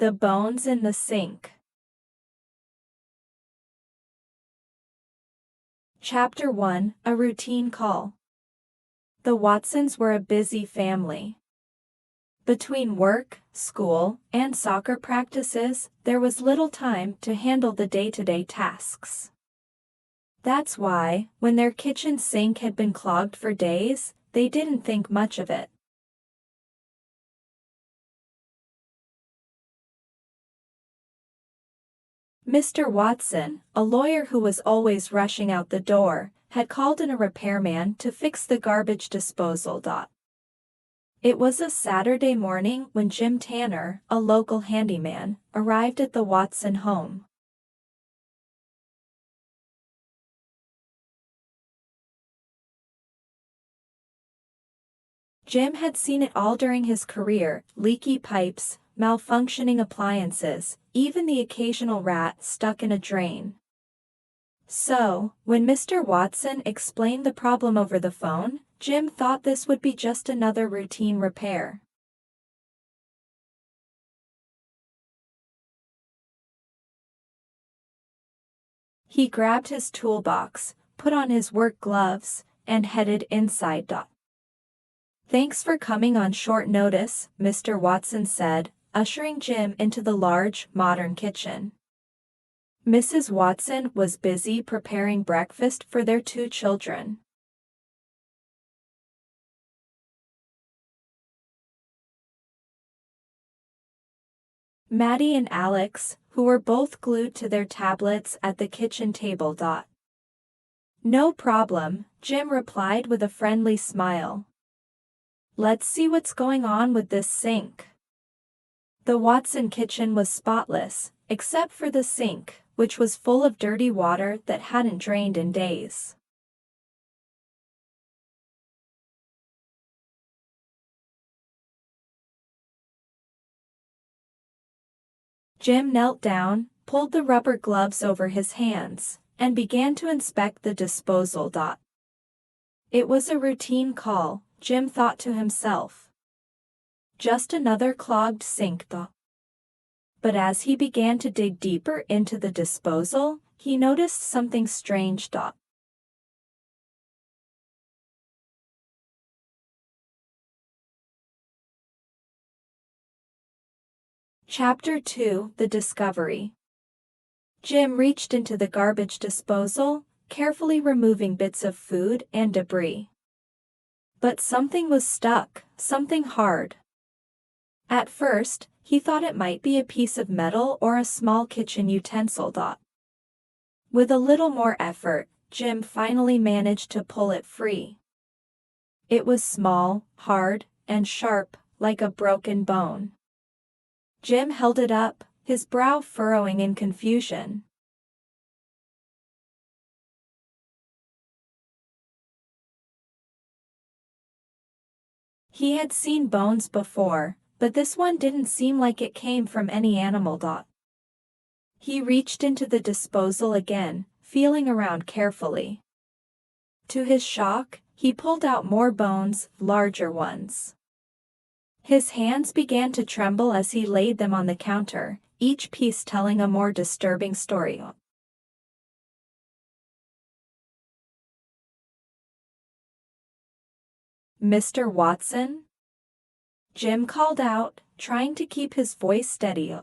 The bones in the sink. Chapter 1, A Routine Call. The Watsons were a busy family. Between work, school, and soccer practices, there was little time to handle the day-to-day tasks. That's why, when their kitchen sink had been clogged for days, they didn't think much of it. Mr. Watson, a lawyer who was always rushing out the door, had called in a repairman to fix the garbage disposal. It was a Saturday morning when Jim Tanner, a local handyman, arrived at the Watson home. Jim had seen it all during his career: leaky pipes, malfunctioning appliances, even the occasional rat stuck in a drain. So, when Mr. Watson explained the problem over the phone, Jim thought this would be just another routine repair. He grabbed his toolbox, put on his work gloves, and headed inside. "Thanks for coming on short notice," Mr. Watson said, ushering Jim into the large, modern kitchen. Mrs. Watson was busy preparing breakfast for their 2 children. Maddie and Alex, who were both glued to their tablets at the kitchen table. "No problem," Jim replied with a friendly smile. "Let's see what's going on with this sink." The Watson kitchen was spotless, except for the sink, which was full of dirty water that hadn't drained in days. Jim knelt down, pulled the rubber gloves over his hands, and began to inspect the disposal. It was a routine call, Jim thought to himself. Just another clogged sink. But as he began to dig deeper into the disposal, he noticed something strange. Chapter 2, The Discovery. Jim reached into the garbage disposal, carefully removing bits of food and debris. But something was stuck, something hard. At first, he thought it might be a piece of metal or a small kitchen utensil. With a little more effort, Jim finally managed to pull it free. It was small, hard, and sharp, like a broken bone. Jim held it up, his brow furrowing in confusion. He had seen bones before, but this one didn't seem like it came from any animal. He reached into the disposal again, feeling around carefully. To his shock, he pulled out more bones, larger ones. His hands began to tremble as he laid them on the counter, each piece telling a more disturbing story. "Mr. Watson?" Jim called out, trying to keep his voice steady.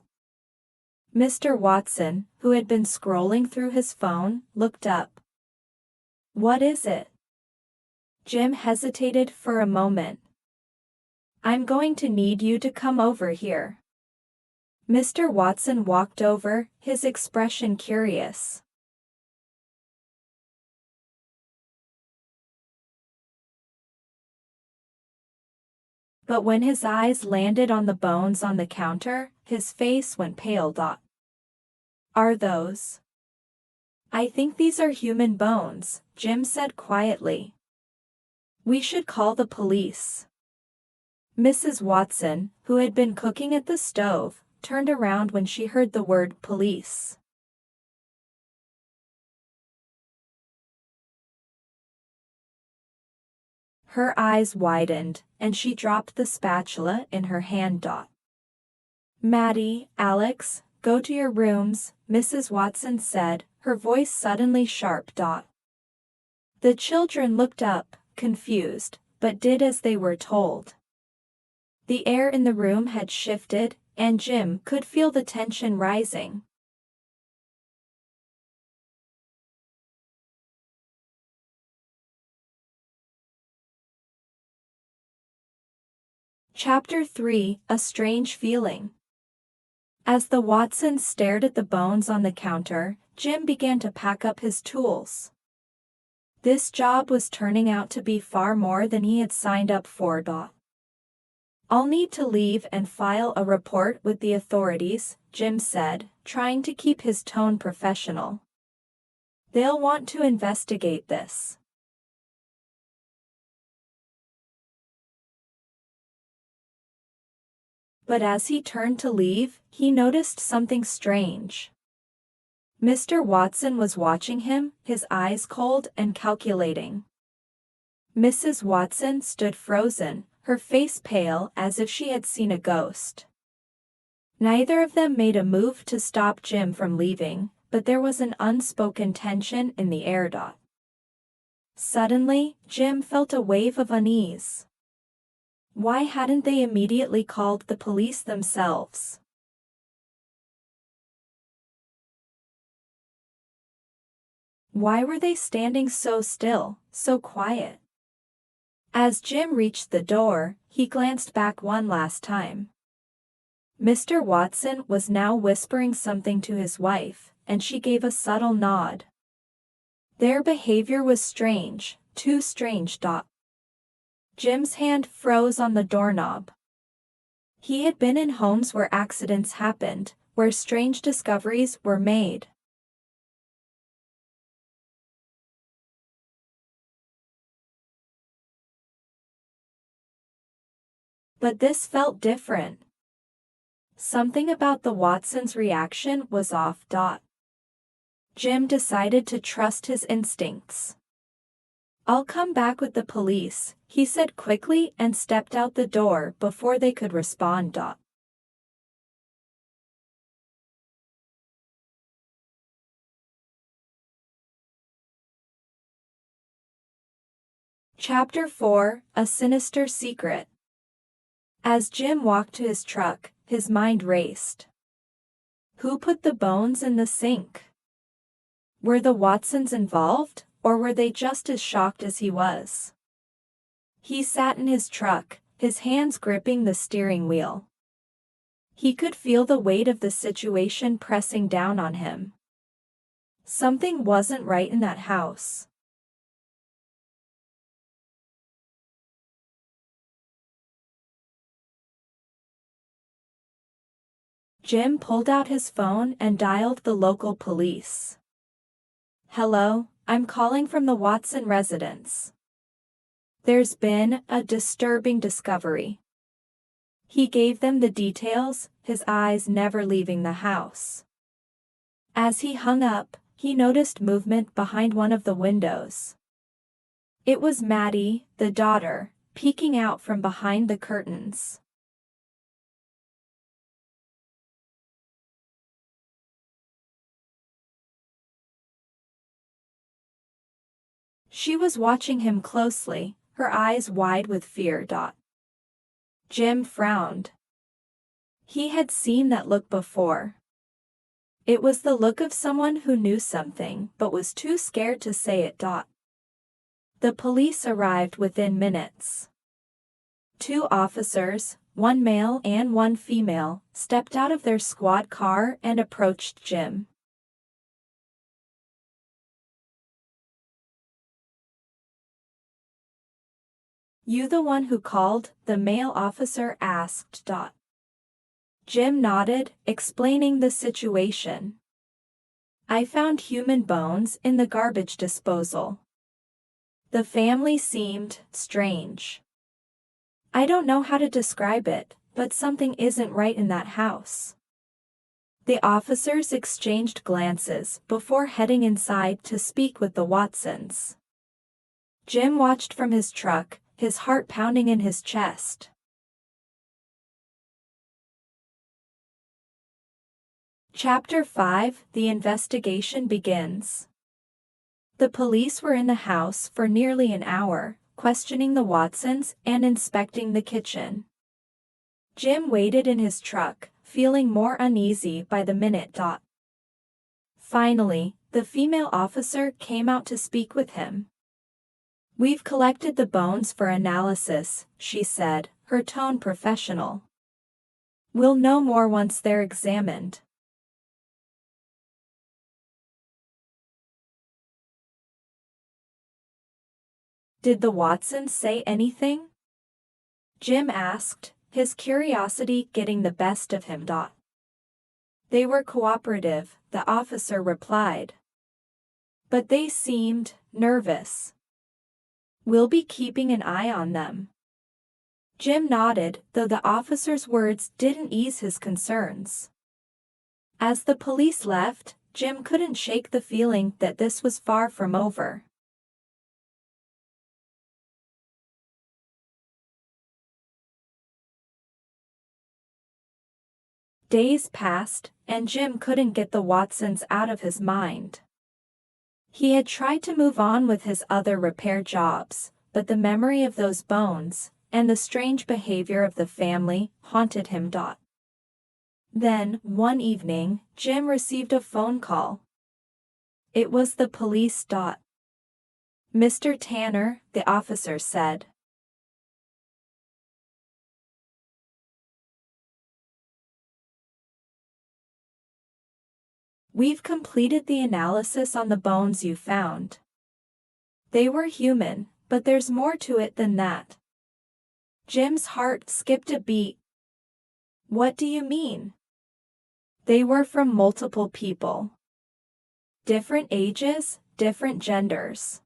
Mr. Watson, who had been scrolling through his phone, looked up. "What is it?" Jim hesitated for a moment. "I'm going to need you to come over here." Mr. Watson walked over, his expression curious. But when his eyes landed on the bones on the counter, his face went pale. "Are those?" "I think these are human bones," Jim said quietly. "We should call the police." Mrs. Watson, who had been cooking at the stove, turned around when she heard the word police. Her eyes widened, and she dropped the spatula in her hand. Maddie, Alex, go to your rooms, Mrs. Watson said, her voice suddenly sharp. The children looked up, confused, but did as they were told. The air in the room had shifted, and Jim could feel the tension rising. Chapter 3: A Strange Feeling. As the Watsons stared at the bones on the counter, Jim began to pack up his tools. This job was turning out to be far more than he had signed up for. I'll need to leave and file a report with the authorities, Jim said, trying to keep his tone professional. They'll want to investigate this. But as he turned to leave, he noticed something strange. Mr. Watson was watching him, his eyes cold and calculating. Mrs. Watson stood frozen, her face pale as if she had seen a ghost. Neither of them made a move to stop Jim from leaving, but there was an unspoken tension in the air. Suddenly, Jim felt a wave of unease. Why hadn't they immediately called the police themselves? Why were they standing so still, so quiet? As Jim reached the door, he glanced back one last time. Mr. Watson was now whispering something to his wife, and she gave a subtle nod. Their behavior was strange, too strange. Jim's hand froze on the doorknob. He had been in homes where accidents happened, where strange discoveries were made. But this felt different. Something about the Watsons' reaction was off. Jim decided to trust his instincts. I'll come back with the police, he said quickly and stepped out the door before they could respond. Chapter 4: A Sinister Secret. As Jim walked to his truck, his mind raced. Who put the bones in the sink? Were the Watsons involved, or were they just as shocked as he was? He sat in his truck, his hands gripping the steering wheel. He could feel the weight of the situation pressing down on him. Something wasn't right in that house. Jim pulled out his phone and dialed the local police. Hello, I'm calling from the Watson residence. There's been a disturbing discovery. He gave them the details, his eyes never leaving the house. As he hung up, he noticed movement behind one of the windows. It was Maddie, the daughter, peeking out from behind the curtains. She was watching him closely, her eyes wide with fear. Jim frowned. He had seen that look before. It was the look of someone who knew something but was too scared to say it. The police arrived within minutes. 2 officers, one male and one female, stepped out of their squad car and approached Jim. You the one who called? The male officer asked. Jim nodded, explaining the situation. I found human bones in the garbage disposal. The family seemed strange. I don't know how to describe it, but something isn't right in that house. The officers exchanged glances before heading inside to speak with the Watsons. Jim watched from his truck, his heart pounding in his chest. Chapter 5: The investigation begins. The police were in the house for nearly an hour, questioning the Watsons and inspecting the kitchen. Jim waited in his truck, feeling more uneasy by the minute. Finally, the female officer came out to speak with him. "We've collected the bones for analysis," she said, her tone professional. "We'll know more once they're examined." "Did the Watsons say anything?" Jim asked, his curiosity getting the best of him. "They were cooperative," the officer replied. "But they seemed nervous. We'll be keeping an eye on them." Jim nodded, though the officer's words didn't ease his concerns. As the police left, Jim couldn't shake the feeling that this was far from over. Days passed, and Jim couldn't get the Watsons out of his mind. He had tried to move on with his other repair jobs, but the memory of those bones, and the strange behavior of the family, haunted him. Then, one evening, Jim received a phone call. It was the police. "Mr. Tanner," the officer said. "We've completed the analysis on the bones you found. They were human, but there's more to it than that." Jim's heart skipped a beat. "What do you mean?" "They were from multiple people. Different ages, different genders.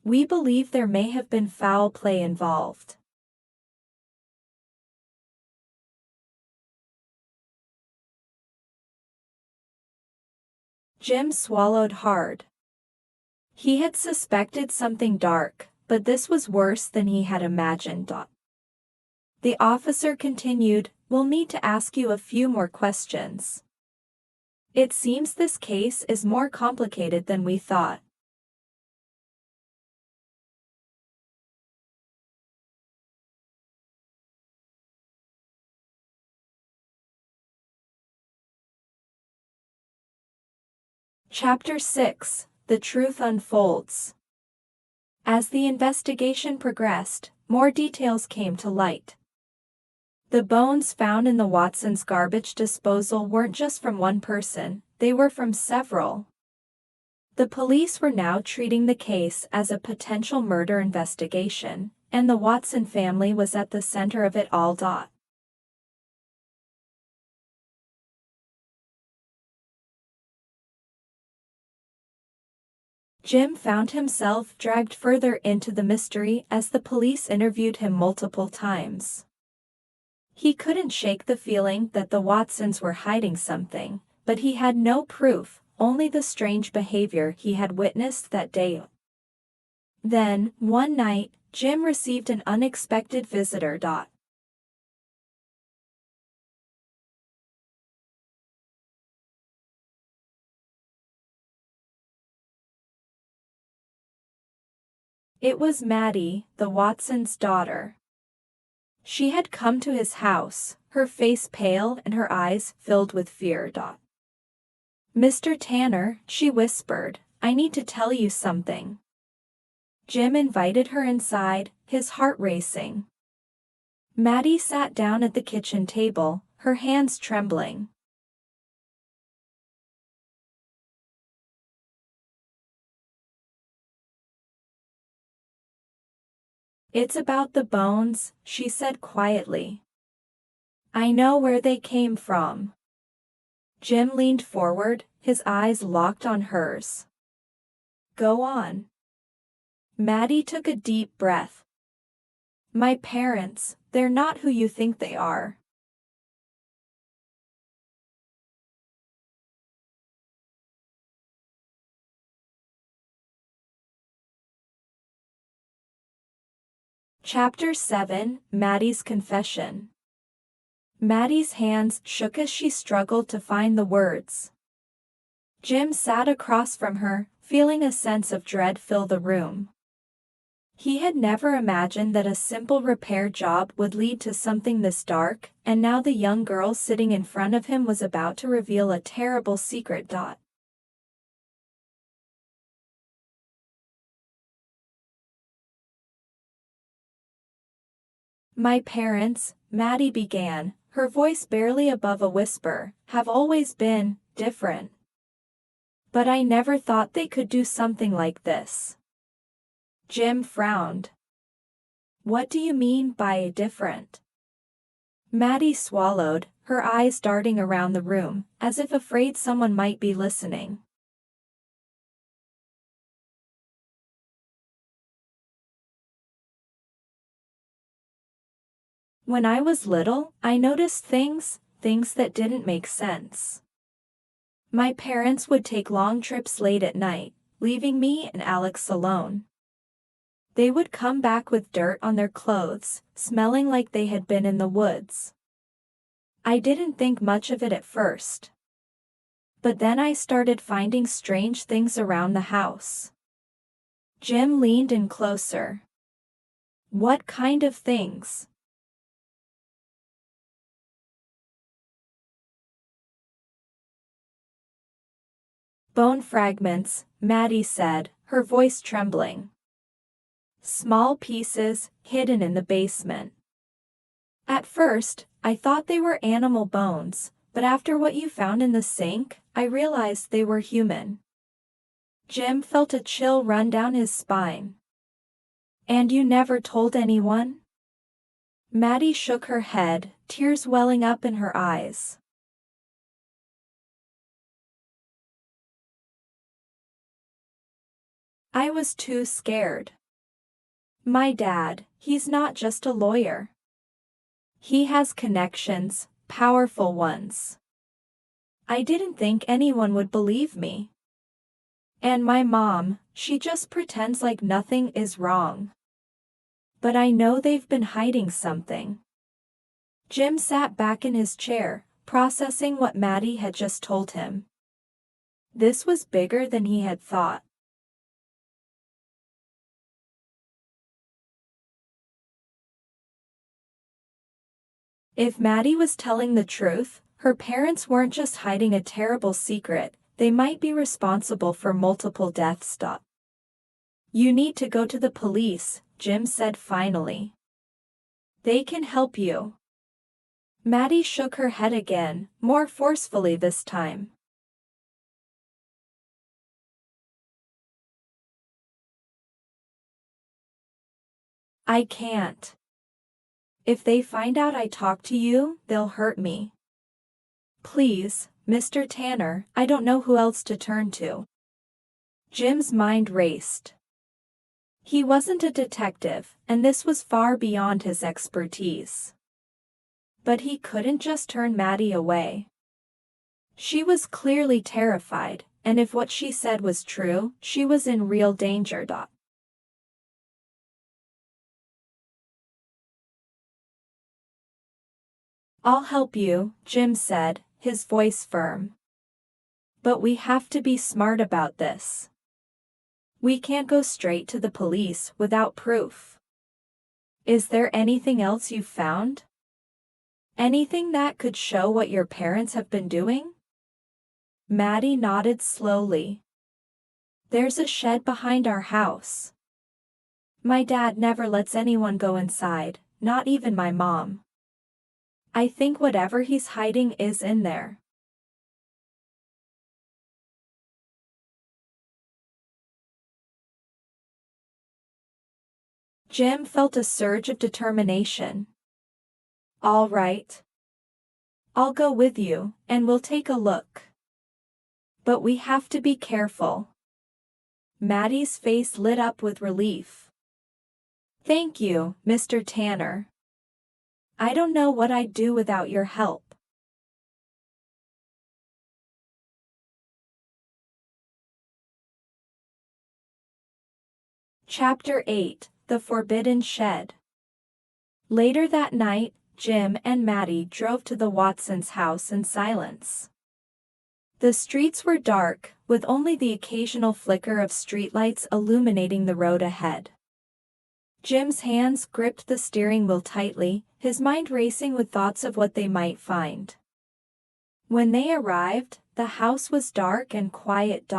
We believe there may have been foul play involved." Jim swallowed hard. He had suspected something dark, but this was worse than he had imagined. The officer continued, "We'll need to ask you a few more questions. It seems this case is more complicated than we thought." Chapter 6: The Truth Unfolds. As the investigation progressed, more details came to light. The bones found in the Watsons' garbage disposal weren't just from one person, they were from several. The police were now treating the case as a potential murder investigation, and the Watson family was at the center of it all. Jim found himself dragged further into the mystery as the police interviewed him multiple times. He couldn't shake the feeling that the Watsons were hiding something, but he had no proof, only the strange behavior he had witnessed that day. Then, one night, Jim received an unexpected visitor. It was Maddie, the Watsons' daughter. She had come to his house, her face pale and her eyes filled with fear. "Mr. Tanner," she whispered, "I need to tell you something." Jim invited her inside, his heart racing. Maddie sat down at the kitchen table, her hands trembling. "It's about the bones," she said quietly. "I know where they came from." Jim leaned forward, his eyes locked on hers. "Go on." Maddie took a deep breath. "My parents, they're not who you think they are." Chapter 7: Maddie's Confession. Maddie's hands shook as she struggled to find the words. Jim sat across from her, feeling a sense of dread fill the room. He had never imagined that a simple repair job would lead to something this dark, and now the young girl sitting in front of him was about to reveal a terrible secret. My parents, Maddie began, her voice barely above a whisper, have always been different. But I never thought they could do something like this. Jim frowned. What do you mean by different? Maddie swallowed, her eyes darting around the room, as if afraid someone might be listening. When I was little, I noticed things that didn't make sense. My parents would take long trips late at night, leaving me and Alex alone. They would come back with dirt on their clothes, smelling like they had been in the woods. I didn't think much of it at first. But then I started finding strange things around the house. Jim leaned in closer. What kind of things? Bone fragments, Maddie said, her voice trembling. Small pieces, hidden in the basement. At first, I thought they were animal bones, but after what you found in the sink, I realized they were human. Jim felt a chill run down his spine. And you never told anyone? Maddie shook her head, tears welling up in her eyes. I was too scared. My dad, he's not just a lawyer. He has connections, powerful ones. I didn't think anyone would believe me. And my mom, she just pretends like nothing is wrong. But I know they've been hiding something. Jim sat back in his chair, processing what Maddie had just told him. This was bigger than he had thought. If Maddie was telling the truth, her parents weren't just hiding a terrible secret, they might be responsible for multiple deaths. You need to go to the police, Jim said finally. They can help you. Maddie shook her head again, more forcefully this time. I can't. If they find out I talked to you, they'll hurt me. Please, Mr. Tanner, I don't know who else to turn to. Jim's mind raced. He wasn't a detective, and this was far beyond his expertise. But he couldn't just turn Maddie away. She was clearly terrified, and if what she said was true, she was in real danger. I'll help you, Jim said, his voice firm. But we have to be smart about this. We can't go straight to the police without proof. Is there anything else you've found? Anything that could show what your parents have been doing? Maddie nodded slowly. There's a shed behind our house. My dad never lets anyone go inside, not even my mom. I think whatever he's hiding is in there. Jim felt a surge of determination. All right. I'll go with you, and we'll take a look. But we have to be careful. Maddie's face lit up with relief. Thank you, Mr. Tanner. I don't know what I'd do without your help. Chapter 8, The Forbidden Shed. Later that night, Jim and Maddie drove to the Watsons' house in silence. The streets were dark, with only the occasional flicker of streetlights illuminating the road ahead. Jim's hands gripped the steering wheel tightly, his mind racing with thoughts of what they might find. When they arrived, the house was dark and quiet.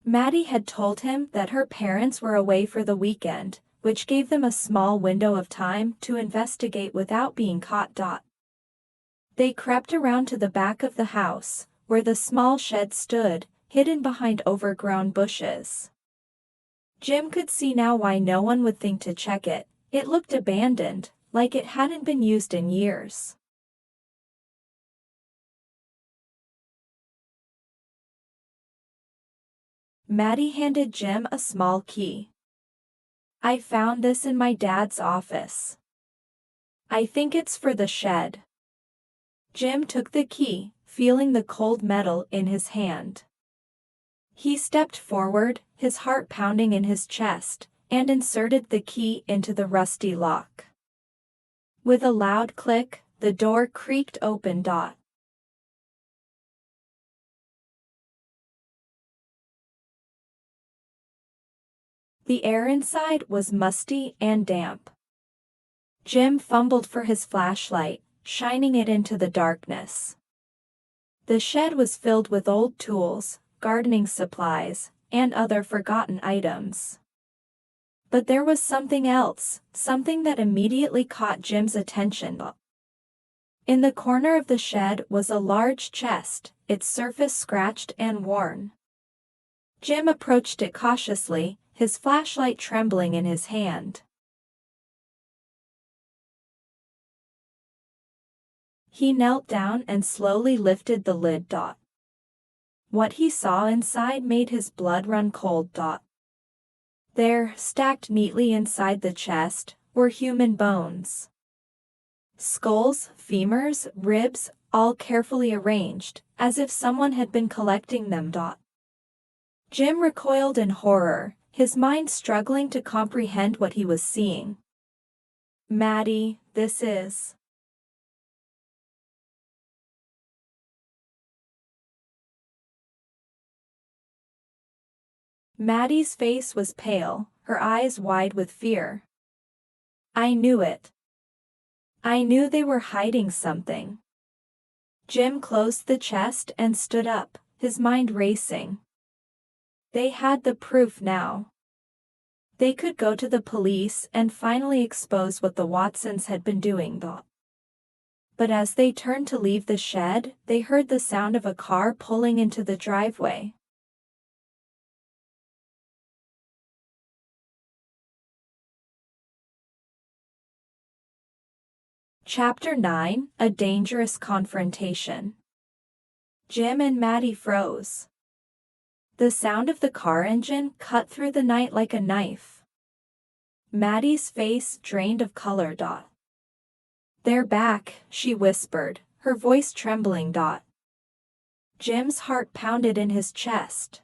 Maddie had told him that her parents were away for the weekend, which gave them a small window of time to investigate without being caught. They crept around to the back of the house, where the small shed stood, hidden behind overgrown bushes. Jim could see now why no one would think to check it. It looked abandoned, like it hadn't been used in years. Maddie handed Jim a small key. "I found this in my dad's office. I think it's for the shed." Jim took the key, feeling the cold metal in his hand. He stepped forward, his heart pounding in his chest, and inserted the key into the rusty lock. With a loud click, the door creaked open. The air inside was musty and damp. Jim fumbled for his flashlight, shining it into the darkness. The shed was filled with old tools, gardening supplies, and other forgotten items. But there was something else, something that immediately caught Jim's attention. In the corner of the shed was a large chest, its surface scratched and worn. Jim approached it cautiously, his flashlight trembling in his hand. He knelt down and slowly lifted the lid. What he saw inside made his blood run cold. There, stacked neatly inside the chest, were human bones. Skulls, femurs, ribs, all carefully arranged, as if someone had been collecting them. Jim recoiled in horror, his mind struggling to comprehend what he was seeing. "Maddie, this is..." Maddie's face was pale, her eyes wide with fear. "I knew it. I knew they were hiding something." Jim closed the chest and stood up, his mind racing. They had the proof now. They could go to the police and finally expose what the Watsons had been doing. But as they turned to leave the shed, they heard the sound of a car pulling into the driveway. Chapter 9: A Dangerous Confrontation. Jim and Maddie froze. The sound of the car engine cut through the night like a knife. Maddie's face drained of color. "They're back," she whispered, her voice trembling. Jim's heart pounded in his chest.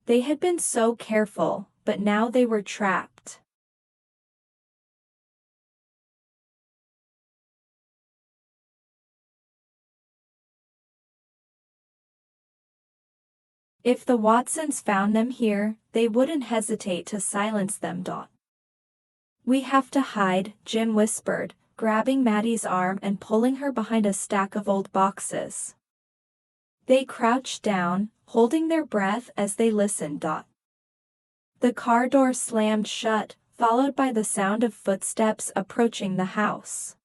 They had been so careful, but now they were trapped. If the Watsons found them here, they wouldn't hesitate to silence them. "We have to hide," Jim whispered, grabbing Maddie's arm and pulling her behind a stack of old boxes. They crouched down, holding their breath as they listened. The car door slammed shut, followed by the sound of footsteps approaching the house.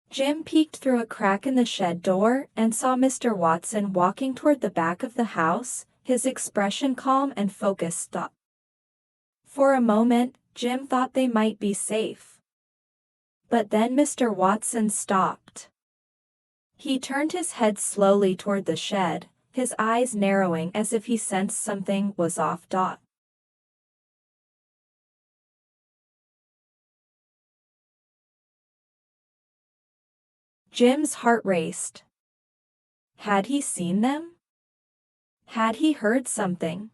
Jim peeked through a crack in the shed door and saw Mr. Watson walking toward the back of the house, his expression calm and focused. For a moment, Jim thought they might be safe. But then Mr. Watson stopped. He turned his head slowly toward the shed, his eyes narrowing as if he sensed something was off. Jim's heart raced. Had he seen them? Had he heard something?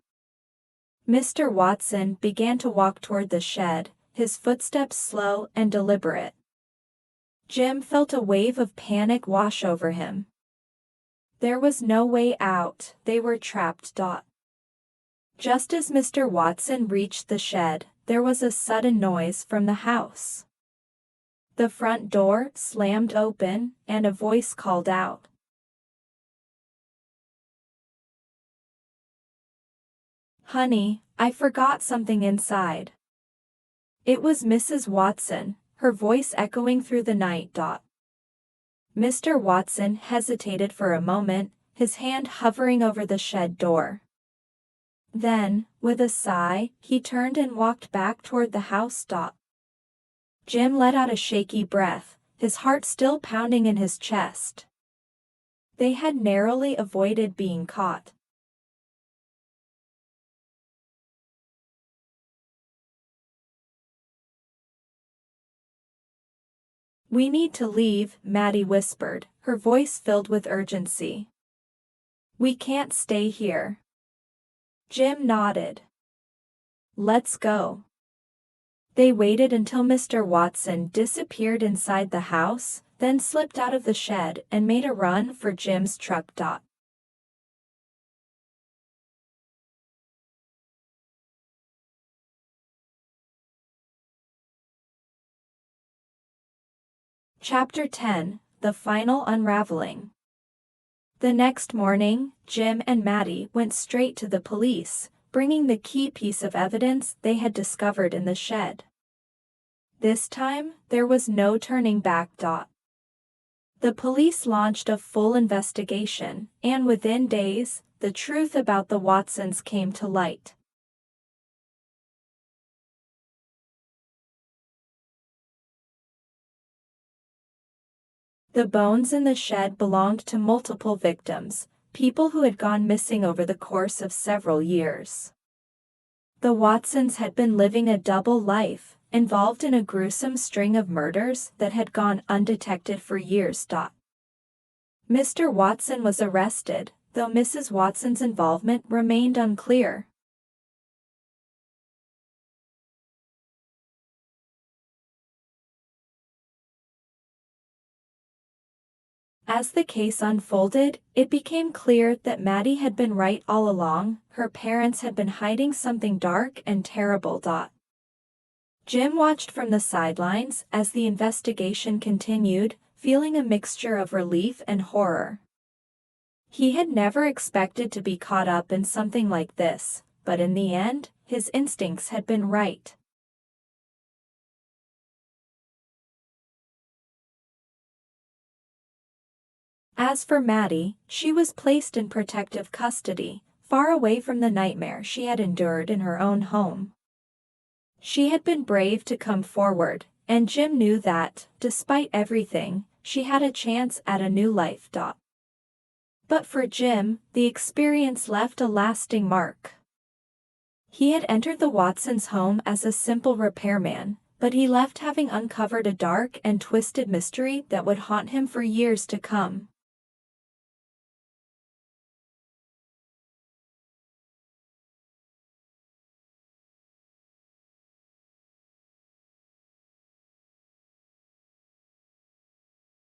Mr. Watson began to walk toward the shed, his footsteps slow and deliberate. Jim felt a wave of panic wash over him. There was no way out, they were trapped. Just as Mr. Watson reached the shed, there was a sudden noise from the house. The front door slammed open, and a voice called out. "Honey, I forgot something inside." It was Mrs. Watson, her voice echoing through the night. Mr. Watson hesitated for a moment, his hand hovering over the shed door. Then, with a sigh, he turned and walked back toward the house. Jim let out a shaky breath, his heart still pounding in his chest. They had narrowly avoided being caught. "We need to leave," Maddie whispered, her voice filled with urgency. "We can't stay here." Jim nodded. "Let's go." They waited until Mr. Watson disappeared inside the house, then slipped out of the shed and made a run for Jim's truck. Chapter 10: The Final Unraveling. The next morning, Jim and Maddie went straight to the police, bringing the key piece of evidence they had discovered in the shed. This time, there was no turning back. The police launched a full investigation, and within days, the truth about the Watsons came to light. The bones in the shed belonged to multiple victims, people who had gone missing over the course of several years. The Watsons had been living a double life, involved in a gruesome string of murders that had gone undetected for years. Mr. Watson was arrested, though Mrs. Watson's involvement remained unclear. As the case unfolded, it became clear that Maddie had been right all along. Her parents had been hiding something dark and terrible. Jim watched from the sidelines as the investigation continued, feeling a mixture of relief and horror. He had never expected to be caught up in something like this, but in the end, his instincts had been right. As for Maddie, she was placed in protective custody, far away from the nightmare she had endured in her own home. She had been brave to come forward, and Jim knew that, despite everything, she had a chance at a new life. But for Jim, the experience left a lasting mark. He had entered the Watsons' home as a simple repairman, but he left having uncovered a dark and twisted mystery that would haunt him for years to come.